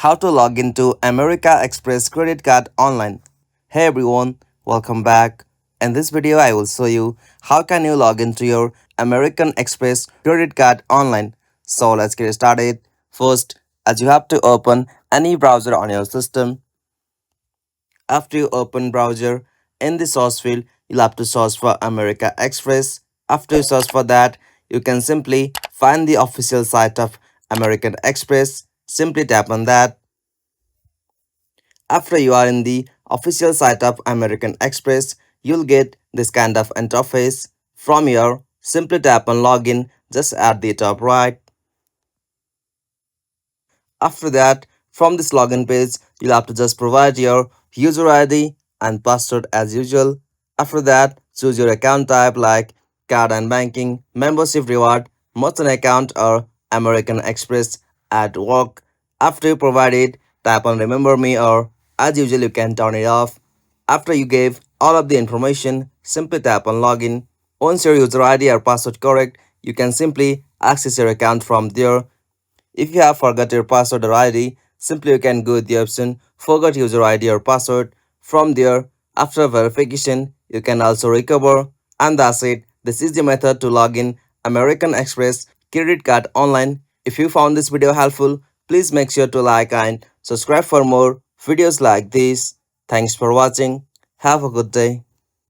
How to log into America Express credit card online. Hey everyone, welcome back. In this video I will show you how can you log into your American Express credit card online. So let's get started. First, as you have to open any browser on your system. After you open browser, in the source field, you'll have to search for America Express. After you search for that, you can simply find the official site of American Express. Simply tap on that. After you are in the official site of American Express, you'll get this kind of interface. From here, simply tap on login just at the top right. After that, from this login page, you'll have to just provide your user ID and password as usual. After that, choose your account type like card and banking, membership reward, merchant account or American Express at work. After you provide it, tap on remember me or as usual you can turn it off. After you gave all of the information, simply tap on login. Once your user ID or password correct, you can simply access your account from there. If you have forgot your password or ID, simply you can go with the option forgot user ID or password. From there, after verification, you can also recover. And that's it. This is the method to log in American Express credit card online. If you found this video helpful, please make sure to like and subscribe for more videos like this. Thanks for watching. Have a good day.